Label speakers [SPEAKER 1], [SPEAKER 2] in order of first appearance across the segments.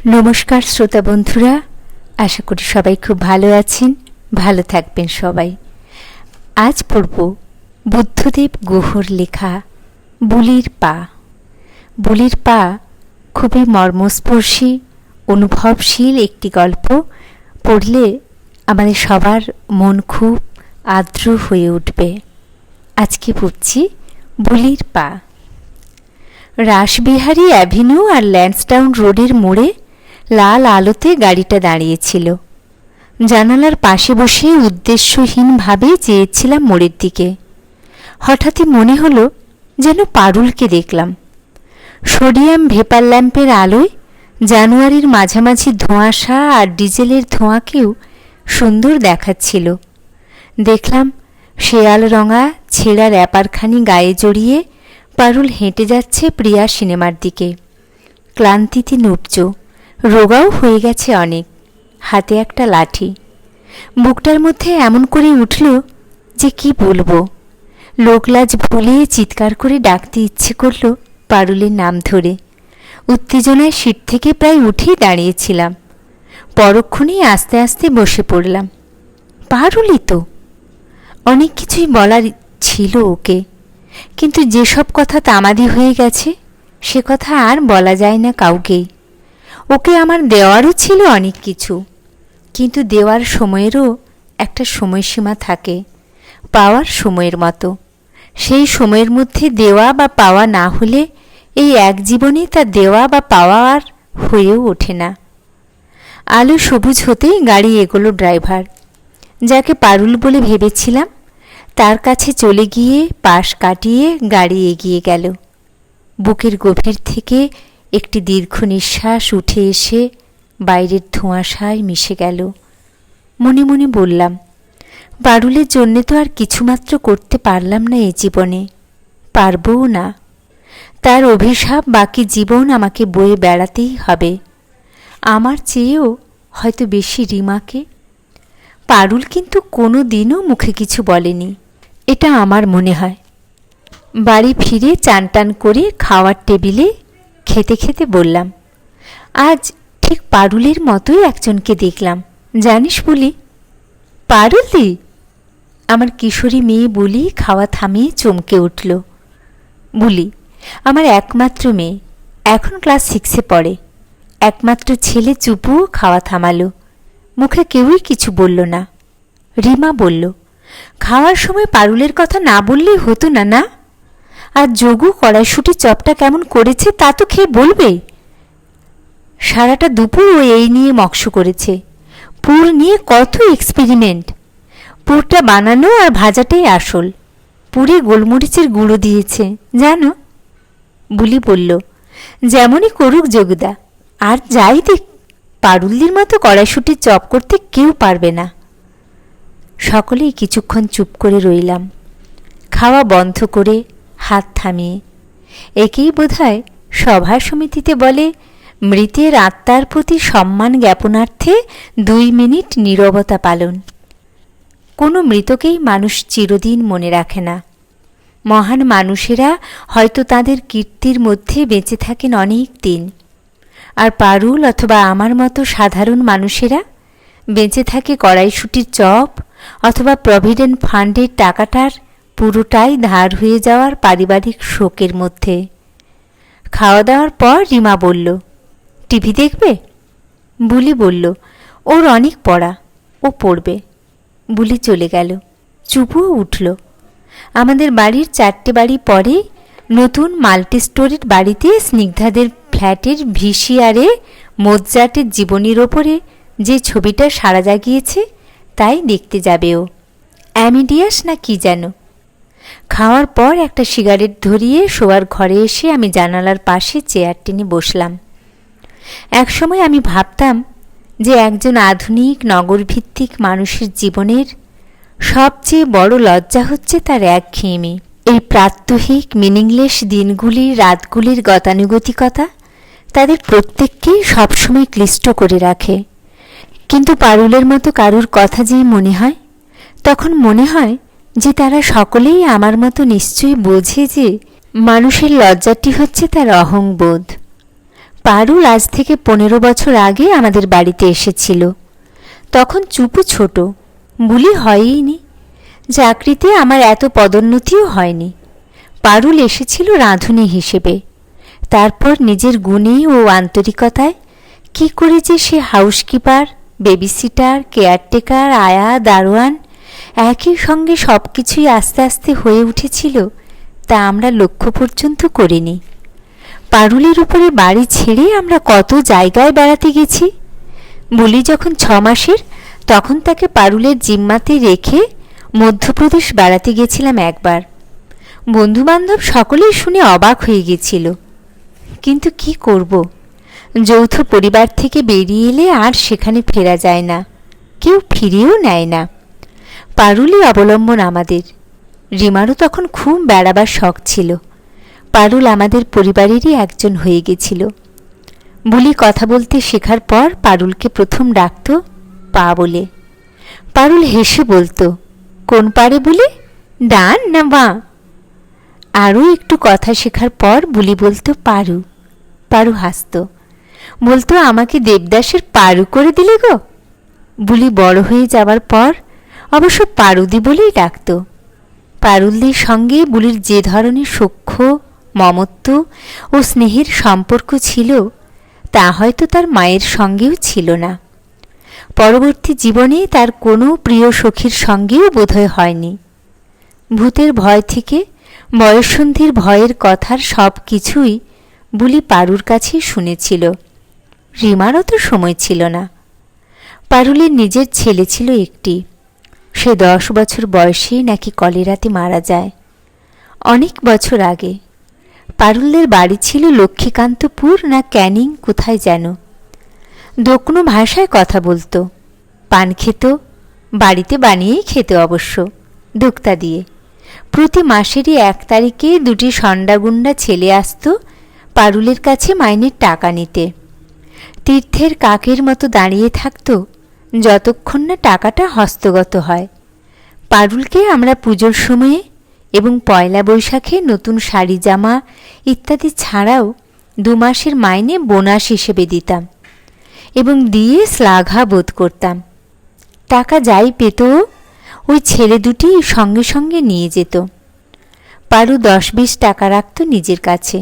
[SPEAKER 1] নমস্কার শ্রোতা বন্ধুরা, আশা করি সবাই খুব ভালো আছেন, ভালো থাকবেন সবাই। আজ পড়ব বুদ্ধদেব গুহর লেখা বুলির পা। বুলির পা খুবই মর্মস্পর্শী, অনুভবশীল একটি গল্প। পড়লে আমাদের সবার মন খুব আর্দ্র হয়ে উঠবে। আজকে পড়ছি বুলির পা। রাসবিহারী অ্যাভিনিউ আর ল্যান্সডাউন রোডের মোড়ে লাল আলোতে গাড়িটা দাঁড়িয়েছিল। জানালার পাশে বসে উদ্দেশ্যহীনভাবে চেয়েছিলাম মোড়ের দিকে। হঠাৎই মনে হলো যেন পারুলকে দেখলাম। সোডিয়াম ভেপার ল্যাম্পের আলোয় জানুয়ারির মাঝামাঝি ধোঁয়াশা আর ডিজেলের ধোঁয়াকেও সুন্দর দেখাচ্ছিল। দেখলাম শেয়াল রঙা ছেঁড়া র্যাপারখানি গায়ে জড়িয়ে পারুল হেঁটে যাচ্ছে প্রিয়া সিনেমার দিকে। ক্লান্তিতে নুবজ, রোগাও হয়ে গেছে অনেক, হাতে একটা লাঠি। বুকটার মধ্যে এমন করে উঠল যে কি বলবো। লোকলাজ ভুলিয়ে চিৎকার করে ডাকতে ইচ্ছে করল পারুলের নাম ধরে। উত্তেজনায় সিট থেকে প্রায় উঠেই দাঁড়িয়েছিলাম। পরক্ষণেই আস্তে আস্তে বসে পড়লাম। পারুলই তো। অনেক কিছুই বলার ছিল ওকে, কিন্তু যেসব কথা তামাদি হয়ে গেছে সে কথা আর বলা যায় না কাউকেই। ওকে আমার দেওয়ারও ছিল অনেক কিছু, কিন্তু দেওয়ার সময়েরও একটা সময়সীমা থাকে, পাওয়ার সময়ের মতো। সেই সময়ের মধ্যে দেওয়া বা পাওয়া না হলে এই এক জীবনে তা দেওয়া বা পাওয়া আর হয়েও ওঠে না। আলো সবুজ হতেই গাড়ি এগোলো। ড্রাইভার, যাকে পারুল বলে ভেবেছিলাম, তার কাছে চলে গিয়ে পাশ কাটিয়ে গাড়ি এগিয়ে গেল। বুকের গভীর থেকে একটি দীর্ঘ নিঃশ্বাস উঠে এসে বাইরের ধোঁয়াশায় মিশে গেল। মনে মনে বললাম, পারুলের জন্যে তো আর কিছুমাত্র করতে পারলাম না এ জীবনে, পারবও না। তার অভিশাপ বাকি জীবন আমাকে বয়ে বেড়াতেই হবে, আমার চেয়েও হয়তো বেশি রিমাকে। পারুল কিন্তু কোনো দিনও মুখে কিছু বলেনি, এটা আমার মনে হয়। বাড়ি ফিরে চান টান করে খাওয়ার টেবিলে খেতে খেতে বললাম, আজ ঠিক পারুলের মতোই একজনকে দেখলাম, জানিস বলি? পারুলদি? আমার কিশোরী মেয়ে বলি খাওয়া থামিয়ে চমকে উঠল। বলি আমার একমাত্র মেয়ে, এখন ক্লাস 6-এ পড়ে। একমাত্র ছেলে চুপুও খাওয়া থামালো, মুখে কেউই কিছু বলল না। রিমা বলল, খাওয়ার সময় পারুলের কথা না বললেই হতো না, না? আর যোগু কড়াইশুঁটি চপটা কেমন করেছে তা তো খেয়ে বলবে। সারাটা দুপুর ও এই নিয়ে মকশ করেছে। পুর নিয়ে কত এক্সপেরিমেন্ট। পুরটা বানানো আর ভাজাটাই আসল। পুরে গোলমরিচের গুঁড়ো দিয়েছে জানো। বুলি বলল, যেমনই করুক যোগুদা, আর যাই দেখ, পারুলদির মতো কড়াইশুঁটির চপ করতে কেউ পারবে না। সকলেই কিছুক্ষণ চুপ করে রইলাম, খাওয়া বন্ধ করে হাত থামিয়ে। একেই বোধহয় সভা সমিতিতে বলে, মৃতের আত্মার প্রতি সম্মান জ্ঞাপনার্থে 2 মিনিট নীরবতা পালন। কোনো মৃতকেই মানুষ চিরদিন মনে রাখে না। মহান মানুষেরা হয়তো তাদের কীর্তির মধ্যে বেঁচে থাকেন অনেক দিন, আর পারুল অথবা আমার মতো সাধারণ মানুষেরা বেঁচে থাকে কড়াইশুঁটির চপ অথবা প্রভিডেন্ট ফান্ডের টাকাটার পুরোটাই ধার হয়ে যাওয়ার পারিবারিক শোকের মধ্যে। খাওয়া দাওয়ার পর রিমা বলল, টিভি দেখবে? বুলি বলল, ওর অনেক পড়া, ও পড়বে। বুলি চলে গেল। চুপুও উঠল। আমাদের বাড়ির 4টে বাড়ি পরে নতুন মাল্টি স্টোরির বাড়িতে স্নিগ্ধাদের ফ্ল্যাটের ভিসিআরে মোৎজার্টের জীবনীর ওপরে যে ছবিটা সাড়া জাগিয়েছে তাই দেখতে যাবে ও। অ্যামিডিয়াস না কি যেন। খাওয়ার পর একটা সিগারেট ধরিয়ে শোয়ার ঘরে এসে আমি জানালার পাশে চেয়ার টেনে বসলাম। একসময় আমি ভাবতাম যে একজন আধুনিক নগরভিত্তিক মানুষের জীবনের সবচেয়ে বড় লজ্জা হচ্ছে তার একঘেয়েমি। এই প্রাত্যহিক মিনিংলেস দিনগুলির রাতগুলির গতানুগতিকতা তাদের প্রত্যেককেই সবসময় ক্লিষ্ট করে রাখে। কিন্তু পারুলের মতো কারুর কথা যে মনে হয়, তখন মনে হয় যে তারা সকলেই আমার মতো নিশ্চয়ই বোঝে যে মানুষের লজ্জাটি হচ্ছে তার অহংবোধ। পারুল আজ থেকে 15 বছর আগে আমাদের বাড়িতে এসেছিল। তখন চুপু ছোট, বুলি হয়ইনি, চাকরিতে আমার এত পদোন্নতিও হয়নি। পারুল এসেছিল রাঁধুনি হিসেবে। তারপর নিজের গুণে ও আন্তরিকতায় কি করে যে সে হাউসকিপার, বেবিসিটার, কেয়ারটেকার, আয়া, দারোয়ান একই সঙ্গে সব কিছুই আস্তে আস্তে হয়ে উঠেছিল তা আমরা লক্ষ্য পর্যন্ত করিনি। পারুলের উপরে বাড়ি ছেড়ে আমরা কত জায়গায় বেড়াতে গেছি। বুলি যখন 6 মাসের তখন তাকে পারুলের জিম্মাতে রেখে মধ্যপ্রদেশ বেড়াতে গেছিলাম একবার। বন্ধুবান্ধব সকলেই শুনে অবাক হয়ে গেছিল। কিন্তু কি করব, যৌথ পরিবার থেকে বেরিয়ে এলে আর সেখানে ফেরা যায় না, কেউ ফিরিয়েও নেয় না। পারুলই অবলম্বন আমাদের। রিমারও তখন খুব বেড়াবার শখ ছিল। পারুল আমাদের পরিবারেরই একজন হয়ে গেছিল। বুলি কথা বলতে শেখার পর পারুলকে প্রথম ডাকত পা বলে। পারুল হেসে বলতো, কোন পারে বলে, ডান না বাঁ? আরও একটু কথা শেখার পর বুলি বলতো পারু। পারু হাসত, বলতো, আমাকে দেবদাসের পারু করে দিলে গো। বুলি বড় হয়ে যাবার পর অবশ্য পারুদি বলেই ডাকত। পারুলদের সঙ্গে বুলির যে ধরনের সখ্য, মমত্ব ও স্নেহের সম্পর্ক ছিল তা হয়তো তার মায়ের সঙ্গেও ছিল না। পরবর্তী জীবনে তার কোনো প্রিয় সখীর সঙ্গেও বোধহয় হয়নি। ভূতের ভয় থেকে বয়ঃসন্ধির ভয়ের কথার সব কিছুই বুলি পারুর কাছেই শুনেছিল। রিমারও তো সময় ছিল না। পারুলের নিজের ছেলে ছিল একটি, সে 10 বছর বয়সেই নাকি কলেরাতে মারা যায়, অনেক বছর আগে। পারুলদের বাড়ি ছিল লক্ষ্মীকান্তপুর না ক্যানিং কোথায় যেন। দক্ষিণ ভাষায় কথা বলতো, পান খেত, বাড়িতে বানিয়েই খেত অবশ্য, দোক্তা দিয়ে। প্রতি মাসেরই 1 তারিখে 2টি সন্ডাগুন্ডা ছেলে আসত পারুলের কাছে মাইনের টাকা নিতে। তীর্থের কাকের মতো দাঁড়িয়ে থাকত যতক্ষণ না টাকাটা হস্তগত হয়। পারুলকে আমরা পুজোর সময়ে এবং পয়লা বৈশাখে নতুন শাড়ি জামা ইত্যাদি ছাড়াও 2 মাসের মাইনে বোনাস হিসেবে দিতাম এবং দিয়ে শ্লাঘা বোধ করতাম। টাকা যাই পেত ওই ছেলে দুটি সঙ্গে সঙ্গে নিয়ে যেত। পারু 10-20 টাকা রাখত নিজের কাছে,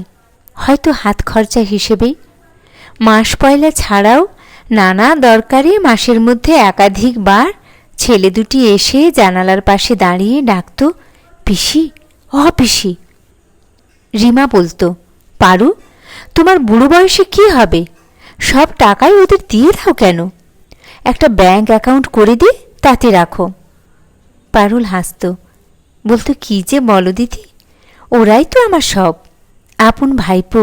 [SPEAKER 1] হয়তো হাত খরচা হিসেবেই। মাস পয়লা ছাড়াও নানা দরকারে মাসের মধ্যে একাধিকবার ছেলে দুটি এসে জানালার পাশে দাঁড়িয়ে ডাকত, পিসি, ও পিসি। রিমা বলতো, পারু, তোমার বুড়ো বয়সে কি হবে? সব টাকাই ওদের দিয়ে দাও কেন? একটা ব্যাংক অ্যাকাউন্ট করে দিয়ে তাতে রাখো। পারুল হাসত, বলতো, কি যে বলো দিদি, ওরাই তো আমার সব, আপন ভাইপো,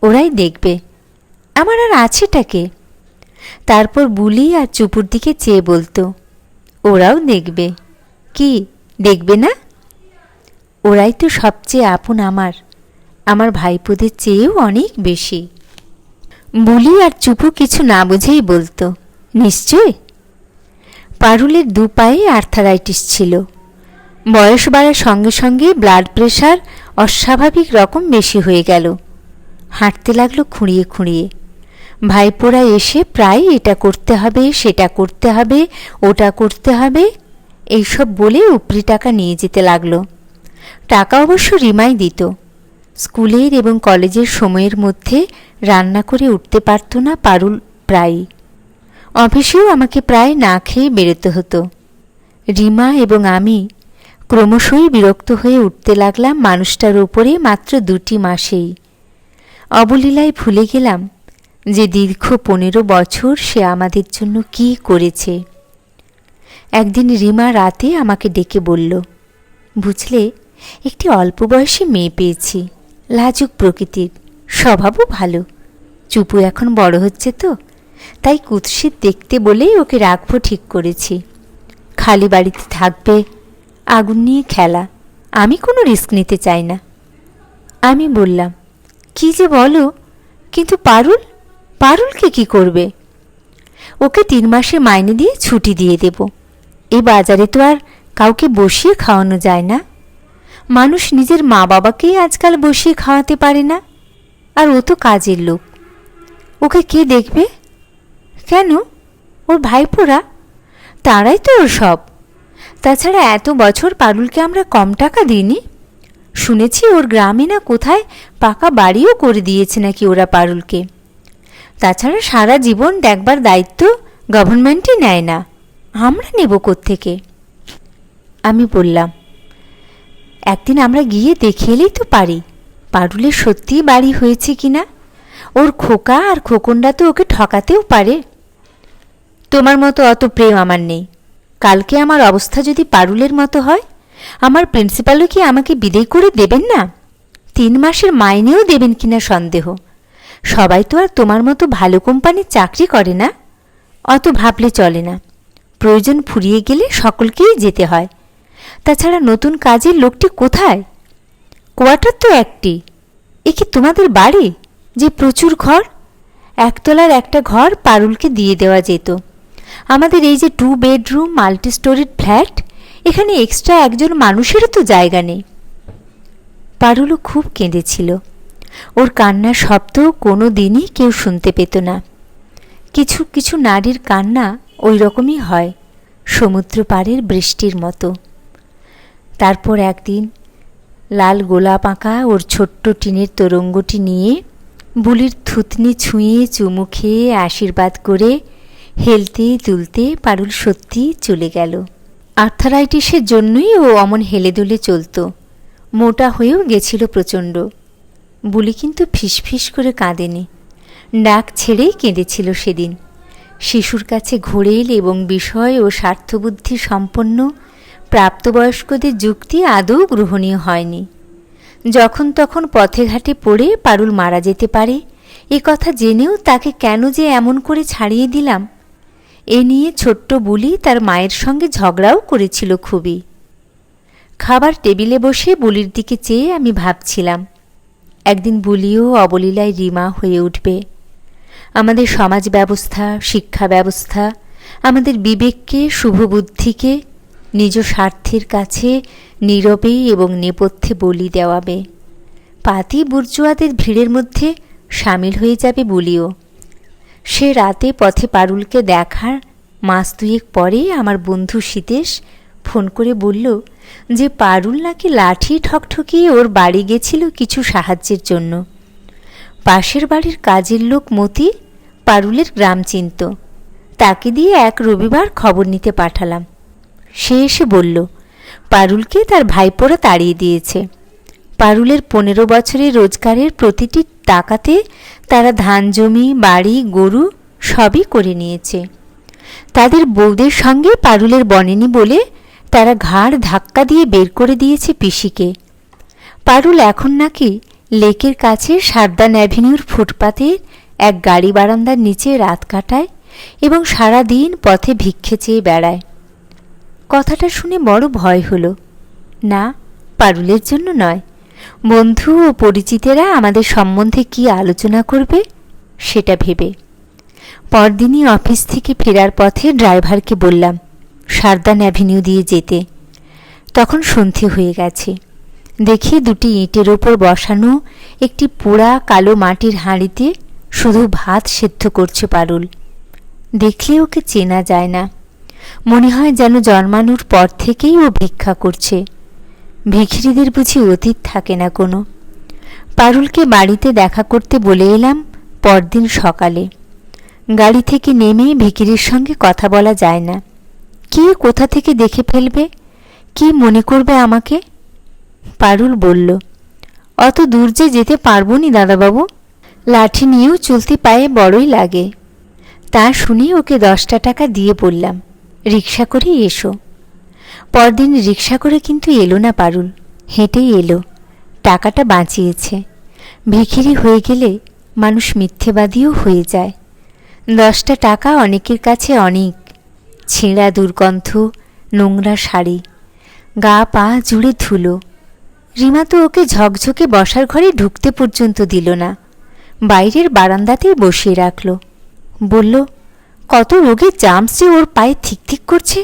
[SPEAKER 1] ওরাই দেখবে, আমার আর আছেটাকে। তারপর বুলি আর চুপুর দিকে চেয়ে বলতো, ওরাও দেখবে। কি দেখবে না? ওরাই তো সবচেয়ে আপন আমার, আমার ভাইপোদের চেয়েও অনেক বেশি। বুলি আর চুপু কিছু না বুঝেই বলতো, নিশ্চয়। পারুলের 2 পায়ে আর্থারাইটিস ছিল। বয়স বাড়ার সঙ্গে সঙ্গে ব্লাড প্রেশার অস্বাভাবিক রকম বেশি হয়ে গেল। হাঁটতে লাগলো খুঁড়িয়ে খুঁড়িয়ে। ভাইপোরা এসে প্রায় এটা করতে হবে, সেটা করতে হবে, ওটা করতে হবে এইসব বলে উপরি টাকা নিয়ে যেতে লাগলো। টাকা অবশ্য রিমাই দিত। স্কুলের এবং কলেজের সময়ের মধ্যে রান্না করে উঠতে পারত না পারুল প্রায়ই। অফিসেও আমাকে প্রায় না খেয়ে বেরোতে হতো। রিমা এবং আমি ক্রমশই বিরক্ত হয়ে উঠতে লাগলাম মানুষটার উপরে মাত্র 2টি মাসেই। অবলীলায় ভুলে গেলাম যে দীর্ঘ 15 বছর সে আমাদের জন্য কি করেছে। একদিন রিমা রাতে আমাকে ডেকে বলল, বুঝলে, একটি অল্প বয়সী মেয়ে পেয়েছি, লাজুক প্রকৃতির, স্বভাবও ভালো। চুপু এখন বড় হচ্ছে তো, তাই কুৎসিত দেখতে বলেই ওকে রাখবো ঠিক করেছি। খালি বাড়িতে থাকবে, আগুন নিয়ে খেলা, আমি কোনো রিস্ক নিতে চাই না। আমি বললাম, কি যে বলো, কিন্তু পারুলকে কি করবে? ওকে 3 মাসের মাইনে দিয়ে ছুটি দিয়ে দেব। এই বাজারে তো আর কাউকে বসিয়ে খাওয়ানো যায় না। মানুষ নিজের মা বাবাকেই আজকাল বসিয়ে খাওয়াতে পারে না, আর ও তো কাজের লোক। ওকে কে দেখবে? কেন? ওর ভাইপোরা, তারাই তো ওর সব। তাছাড়া এত বছর পারুলকে আমরা কম টাকা দিইনি। শুনেছি ওর গ্রামে না কোথায় পাকা বাড়িও করে দিয়েছে নাকি ওরা পারুলকে। তাছাড়া সারা জীবন দেখবার দায়িত্ব গভর্নমেন্টই নেয় না, আমরা নেব কোত্থেকে? আমি বললাম, একদিন আমরা গিয়ে দেখে এলেই তো পারি পারুলের সত্যিই বাড়ি হয়েছে কিনা। ওর খোকা আর খোকনরা তো ওকে ঠকাতেও পারে। তোমার মতো অত প্রেম আমার নেই। কালকে আমার অবস্থা যদি পারুলের মতো হয়, আমার প্রিন্সিপালও কি আমাকে বিদায় করে দেবেন না? 3 মাসের মাইনেও দেবেন কিনা সন্দেহ। সবাই তো আর তোমার মতো ভালো কোম্পানির চাকরি করে না। অত ভাবলে চলে না। প্রয়োজন ফুরিয়ে গেলে সকলকেই যেতে হয়। তাছাড়া নতুন কাজের লোকটি কোথায়? কোয়ার্টার তো একটি। এ কি তোমাদের বাড়ি যে প্রচুর ঘর? একতলার একটা ঘর পারুলকে দিয়ে দেওয়া যেত। আমাদের এই যে 2 বেডরুম মাল্টি স্টোরিড ফ্ল্যাট, এখানে এক্সট্রা একজন মানুষেরও তো জায়গা নেই। পারুলও খুব কেঁদেছিল। ওর কান্নার শব্দ কোনো দিনই কেউ শুনতে পেত না। কিছু কিছু নারীর কান্না ওই রকমই হয়, সমুদ্র পাড়ের বৃষ্টির মতো। তারপর একদিন লাল গোলাপ আঁকা ওর ছোট্ট টিনের তোরঙ্গটি নিয়ে বুলির থুতনি ছুঁয়ে চুমু খেয়ে আশীর্বাদ করে হেলতে তুলতে পারুল সত্যিই চলে গেল। আর্থারাইটিসের জন্যই ও অমন হেলে দুলে চলত। মোটা হয়েও গেছিল প্রচণ্ড। বুলি কিন্তু ফিসফিস করে কাঁদেনি, ডাক ছেড়েই কেঁদেছিল সেদিন। শিশুর কাছে ঘোরেল এবং বিষয় ও স্বার্থবুদ্ধি সম্পন্ন প্রাপ্তবয়স্কদের যুক্তি আদৌ গ্রহণীয় হয়নি। যখন তখন পথে ঘাটে পড়ে পারুল মারা যেতে পারে এ কথা জেনেও তাকে কেন যে এমন করে ছাড়িয়ে দিলাম, এ নিয়ে ছোট্ট বুলি তার মায়ের সঙ্গে ঝগড়াও করেছিল খুবই। খাবার টেবিলে বসে বুলির দিকে চেয়ে আমি ভাবছিলাম, একদিন বুলিও অবলীলায় রিমা হয়ে উঠবে। আমাদের সমাজ ব্যবস্থা, শিক্ষা ব্যবস্থা আমাদের বিবেককে, শুভবুদ্ধিকে নিজ স্বার্থের কাছে নীরবে এবং নেপথ্যে বলি দেওয়াবে। পাতি বুর্জোয়াদের ভিড়ের মধ্যে সামিল হয়ে যাবে বুলিও। সে রাতে পথে পারুলকে দেখার মাস 2 পরে আমার বন্ধু সীতেশ ফোন করে বলল যে পারুল নাকি লাঠি ঠকঠকিয়ে ওর বাড়ি গেছিল কিছু সাহায্যের জন্য। পাশের বাড়ির কাজের লোক মতি পারুলের গ্রাম চিনত। তাকে দিয়ে এক রবিবার খবর নিতে পাঠালাম। সে এসে বলল পারুলকে তার ভাইপোরা তাড়িয়ে দিয়েছে। পারুলের 15 বছরের রোজগারের প্রতিটি টাকাতে তারা ধান জমি, বাড়ি, গরু সবই করে নিয়েছে। তাদের বউদের সঙ্গে পারুলের বনেনি বলে তারা ঘাড় ধাক্কা দিয়ে বের করে দিয়েছে পিসিকে। পারুল এখন নাকি লেকের কাছে সারদান অ্যাভিনিউর ফুটপাতের এক গাড়ি বারান্দার নিচে রাত কাটায় এবং সারা দিন পথে ভিক্ষে চেয়ে বেড়ায়। কথাটা শুনে বড় ভয় হলো। না, পারুলের জন্য নয়, বন্ধু ও পরিচিতেরা আমাদের সম্বন্ধে কি আলোচনা করবে সেটা ভেবে। পরদিনই অফিস থেকে ফেরার পথে ড্রাইভারকে বললাম সারদান অ্যাভিনিউ দিয়ে যেতে। তখন সন্ধে হয়ে গেছে। দেখি 2টি ইটের ওপর বসানো একটি পোড়া কালো মাটির হাঁড়িতে শুধু ভাত সেদ্ধ করছে পারুল। দেখলে ওকে চেনা যায় না, মনে হয় যেন জন্মানোর পর থেকেই ও ভিক্ষা করছে। ভিখিরিদের বুঝি অতীত থাকে না কোনো। পারুলকে বাড়িতে দেখা করতে বলে এলাম পরদিন সকালে। গাড়ি থেকে নেমে ভিখিরির সঙ্গে কথা বলা যায় না। কে কোথা থেকে দেখে ফেলবে, কি মনে করবে আমাকে? পারুল বলল, অত দূর যে যেতে পারবো নি দাদাবাবু, লাঠি নিয়েও চলতে পায়ে বড়ই লাগে। তা শুনে ওকে 10টা টাকা দিয়ে বললাম রিক্সা করে এসো। পরদিন রিক্সা করে কিন্তু এলো না পারুল, হেঁটেই এলো। টাকাটা বাঁচিয়েছে। ভিখিরি হয়ে গেলে মানুষ মিথ্যেবাদীও হয়ে যায়। 10টা টাকা অনেকের কাছে অনেক। ছেঁড়া দুর্গন্ধ, নোংরা শাড়ি, গা পা জুড়ে ধুলো। রিমা তো ওকে ঝকঝকে বসার ঘরে ঢুকতে পর্যন্ত দিল না, বাইরের বারান্দাতেই বসিয়ে রাখল। বলল, কত রোগের জামস যে ওর পায়ে ঠিক ঠিক করছে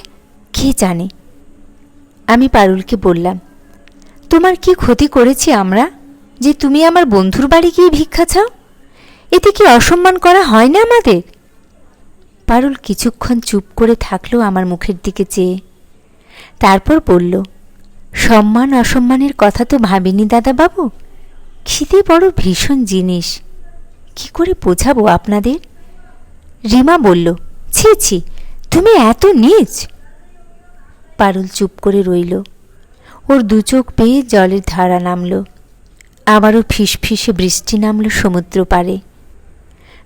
[SPEAKER 1] কে জানে। আমি পারুলকে বললাম, তোমার কি ক্ষতি করেছি আমরা যে তুমি আমার বন্ধুর বাড়ি গিয়ে ভিক্ষা চাও? এতে কি অসম্মান করা হয় না আমাদের? পারুল কিছুক্ষণ চুপ করে থাকলো আমার মুখের দিকে চেয়ে, তারপর বলল, সম্মান অসম্মানের কথা তো ভাবিনি দাদাবাবু। খিদে বড় ভীষণ জিনিস, কি করে বোঝাবো আপনাদের? রিমা বলল, ছি ছি, তুমি এত নীচ। পারুল চুপ করে রইল। ওর দু চোখ পেয়ে জলের ধারা নামল। আবারও ফিসফিসে বৃষ্টি নামল সমুদ্র পাড়ে।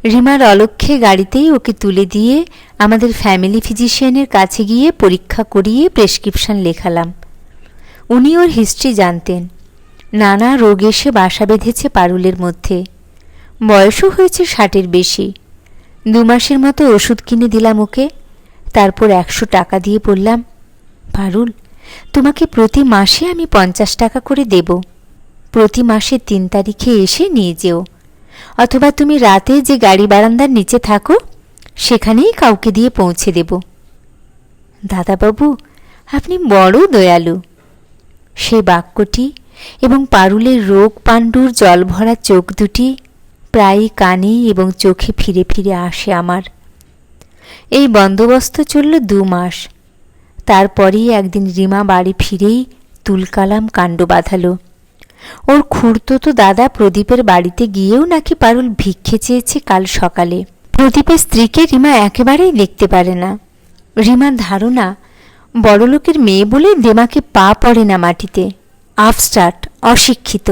[SPEAKER 1] রিমার অলক্ষ্যে গাড়িতেই ওকে তুলে দিয়ে আমাদের ফ্যামিলি ফিজিশিয়ানের কাছে গিয়ে পরীক্ষা করিয়ে প্রেসক্রিপশন লেখালাম। উনি ওর হিস্ট্রি জানতেন। নানা রোগ এসে বাসা বেঁধেছে পারুলের মধ্যে। বয়সও হয়েছে 60-এর বেশি। 2 মাসের মতো ওষুধ কিনে দিলাম ওকে। তারপর 100 টাকা দিয়ে বললাম, পারুল, তোমাকে প্রতি মাসে আমি 50 টাকা করে দেব। প্রতি মাসে 3 তারিখে এসে নিয়ে যেও, অথবা তুমি রাতে যে গাড়ি বারান্দার নিচে থাকো সেখানেই কাউকে দিয়ে পৌঁছে দেব। দাদাবাবু, আপনি বড় দয়ালু। সেই বাক্যটি এবং পারুলের রোগ পাণ্ডুর জলভরা চোখ দুটি প্রায়ই কানে এবং চোখে ফিরে ফিরে আসে আমার। এই বন্দোবস্ত চলল 2 মাস। তারপরেই একদিন রিমা বাড়ি ফিরেই তুলকালাম কাণ্ড বাঁধালো। ওর খুড়তো দাদা প্রদীপের বাড়িতে গিয়েও নাকি পারুল ভিক্ষে চেয়েছে কাল সকালে। প্রদীপের স্ত্রীকে রিমা একেবারেই দেখতে পারে না। রিমার ধারণা, বড়লোকের মেয়ে বলে দেমাকে পা পড়ে না মাটিতে, আপস্টার্ট, অশিক্ষিত।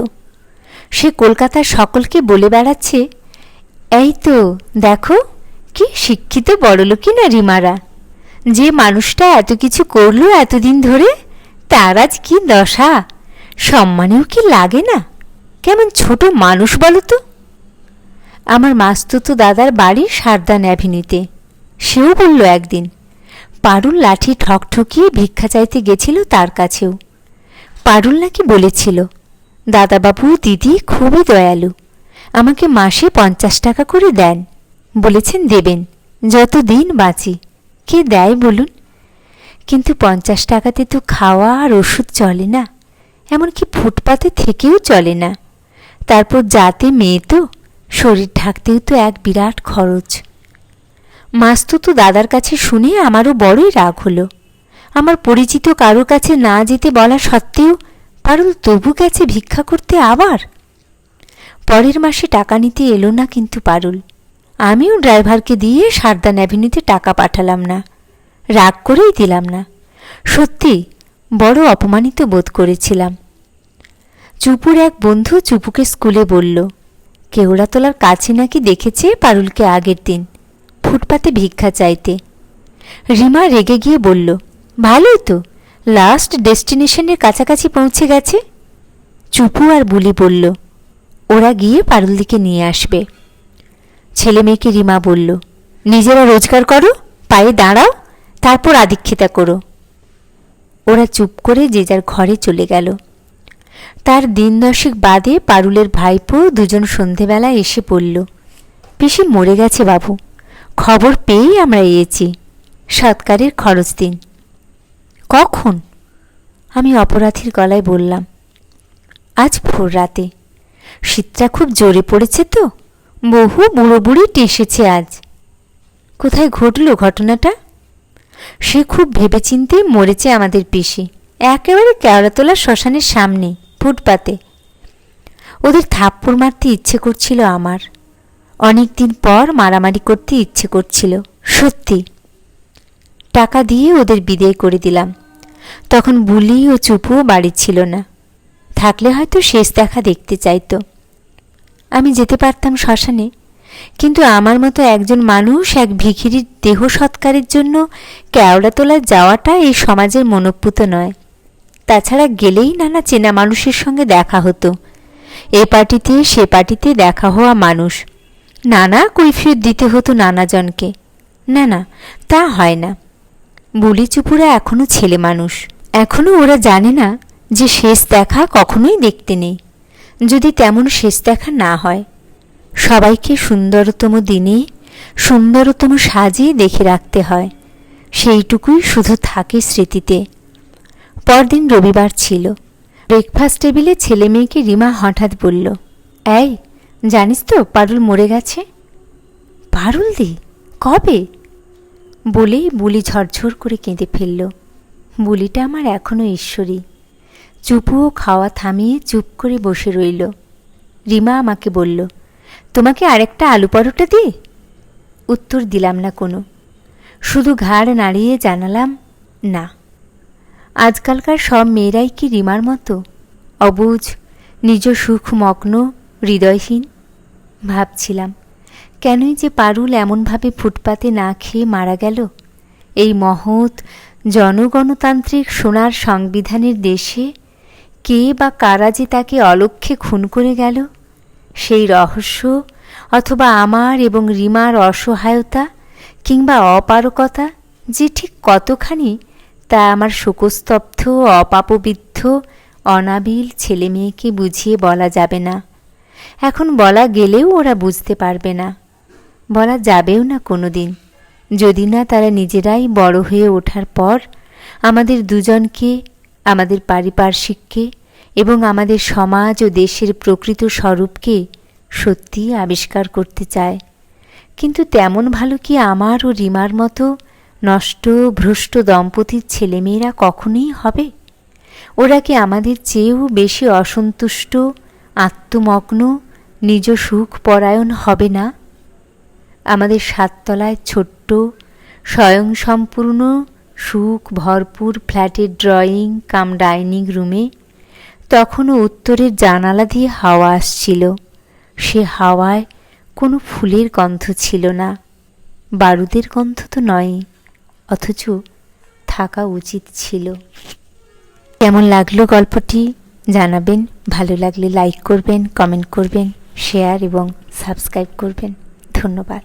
[SPEAKER 1] সে কলকাতার সকলকে বলে বেড়াচ্ছে, এই তো দেখো কি শিক্ষিত বড়লোকই না রিমারা। যে মানুষটা এত কিছু করলো এতদিন ধরে, তার আজ কি দশা! সম্মানেও কি লাগে না? কেমন ছোট মানুষ বলো তো। আমার মাস্তুতো দাদার বাড়ি সারদান অ্যাভিনিউতে। সেও বলল একদিন, পারুল লাঠি ঠকঠকিয়ে ভিক্ষা চাইতে গেছিল তার কাছেও। পারুল নাকি বলেছিল, দাদাবাবু দিদি খুবই দয়ালু, আমাকে মাসে 50 টাকা করে দেন, বলেছেন দেবেন যতদিন বাঁচি। কে দেয় বলুন? কিন্তু 50 টাকাতে তো খাওয়া আর ওষুধ চলে না, এমনকি ফুটপাতে থেকেও চলে না। তারপর যাতে মেয়ে তো, শরীর ঢাকতেও তো এক বিরাট খরচ। মাস্তুতো দাদার কাছে শুনে আমারও বড়ই রাগ হলো। আমার পরিচিত কারো কাছে না যেতে বলা সত্ত্বেও পারুল তবু গেছে ভিক্ষা করতে আবার। পরের মাসে টাকা নিতে এলো না কিন্তু পারুল। আমিও ড্রাইভারকে দিয়ে সারদান অ্যাভিনিউতে টাকা পাঠালাম না, রাগ করেই দিলাম না। সত্যি বড় অপমানিত বোধ করেছিলাম। চুপুর এক বন্ধু চুপুকে স্কুলে বলল, কেওড়াতলার কাছে নাকি দেখেছে পারুলকে আগের দিন ফুটপাতে ভিক্ষা চাইতে। রিমা রেগে গিয়ে বলল, ভালোই তো, লাস্ট ডেস্টিনেশনের কাছাকাছি পৌঁছে গেছে। চুপু আর বুলি বলল, ওরা গিয়ে পারুলদিকে নিয়ে আসবে। ছেলে মেয়েকে রিমা বলল, নিজেরা রোজগার করো, পায়ে দাঁড়াও, তারপর আদিক্ষেতা করো। ওরা চুপ করে যে যার ঘরে চলে গেল। তার 10 দশেক বাদে পারুলের ভাইপো 2জন সন্ধেবেলা এসে পড়ল, পিসি মরে গেছে বাবু, খবর পেয়েই আমরা এসেছি, সৎকারের খরচ দিন। কখন? আমি অপরাধীর গলায় বললাম, আজ ভোর রাতে। শীতটা খুব জোরে পড়েছে তো, বহু বুড়ো বুড়ি টেসেছে আজ। কোথায় ঘটল ঘটনাটা? সে খুব ভেবেচিন্তেই মরেছে আমাদের পিসি, একেবারে কেওড়াতলা শ্মশানের সামনে ফুটপাতে। ওদের থাপ্পড় মারতে ইচ্ছে করছিল আমার, অনেক দিন পর মারামারি করতে ইচ্ছে করছিল সত্যি। টাকা দিয়ে ওদের বিদায় করে দিলাম। তখন বুলি ও চুপুও বাড়ি ছিল না, থাকলে হয়তো শেষ দেখা দেখতে চাইতো। আমি যেতে পারতাম শ্মশানে, কিন্তু আমার মতো একজন মানুষ এক ভিখিরির দেহ সৎকারের জন্য কেওড়াতলায় যাওয়াটা এই সমাজের মনোপুত নয়। তাছাড়া গেলেই নানা চেনা মানুষের সঙ্গে দেখা হতো, এ পার্টিতে সে পার্টিতে দেখা হওয়া মানুষ, নানা কৈফিয়ত দিতে হতো নানাজনকে। না না, তা হয় না। বুলি চুপুরা এখনো ছেলে মানুষ, এখনো ওরা জানে না যে শেষ দেখা কখনোই দেখতে নেই, যদি তেমন শেষ দেখা না হয়। সবাইকে সুন্দরতম দিনে সুন্দরতম সাজে দেখে রাখতে হয়, সেইটুকুই শুধু থাকে স্মৃতিতে। পরদিন রবিবার ছিল। ব্রেকফাস্ট টেবিলে ছেলে মেয়েকে রিমা হঠাৎ বলল, এই জানিস তো পারুল মরে গেছে। পারুল দি? কবে? বলেই বুলি ঝরঝর করে কেঁদে ফেলল। বুলিটা আমার এখনও ঈশ্বরী। চুপুও খাওয়া থামিয়ে চুপ করে বসে রইল। রিমা আমাকে বলল, তোমাকে আরেকটা আলু পরোটা দিই? উত্তর দিলাম না কোনো, শুধু ঘাড় নাড়িয়ে জানালাম না। আজকালকার সব মেয়েরাই কি রিমার মতো অবুঝ, নিজ সুখমগ্ন, হৃদয়হীন? ভাবছিলাম, কেনই যে পারুল এমনভাবে ফুটপাতে না খেয়ে মারা গেল এই মহৎ জনগণতান্ত্রিক সোনার সংবিধানের দেশে। কে বা কারা যে তাকে অলক্ষ্যে খুন করে গেল, সেই রহস্য অথবা আমার এবং রিমার অসহায়তা কিংবা অপারকতা যে ঠিক কতখানি তা আমার শোকস্তব্ধ অপাপবিদ্ধ অনাবিল ছেলে মেয়েকে বুঝিয়ে বলা যাবে না। এখন বলা গেলেও ওরা বুঝতে পারবে না, বলা যাবেও না কোনো দিন, যদি না তারা নিজেরাই বড় হয়ে ওঠার পর আমাদের দুজনকে, আমাদের পারিপার্শ্বিককে এবং আমাদের সমাজ ও দেশের প্রকৃত স্বরূপকে সত্যিই আবিষ্কার করতে চায়। কিন্তু তেমন ভালো কি আমার ও রিমার মতো নষ্ট ভ্রষ্ট দম্পতির ছেলেমেয়েরা কখনোই হবে? ওরা কি আমাদের চেয়েও বেশি অসন্তুষ্ট, আত্মমগ্ন, নিজ সুখ পরায়ণ হবে না? আমাদের সাততলায় ছোট্ট স্বয়ংসম্পূর্ণ সুখ ভরপুর ফ্ল্যাটের ড্রয়িং কাম ডাইনিং রুমে তখনও উত্তরের জানালা দিয়ে হাওয়া আসছিল। সে হাওয়ায় কোনো ফুলের গন্ধ ছিল না, বারুদের গন্ধ তো নয়, অথচ থাকা উচিত ছিল। কেমন লাগলো গল্পটি জানাবেন। ভালো লাগলে লাইক করবেন, কমেন্ট করবেন, শেয়ার এবং সাবস্ক্রাইব করবেন। ধন্যবাদ।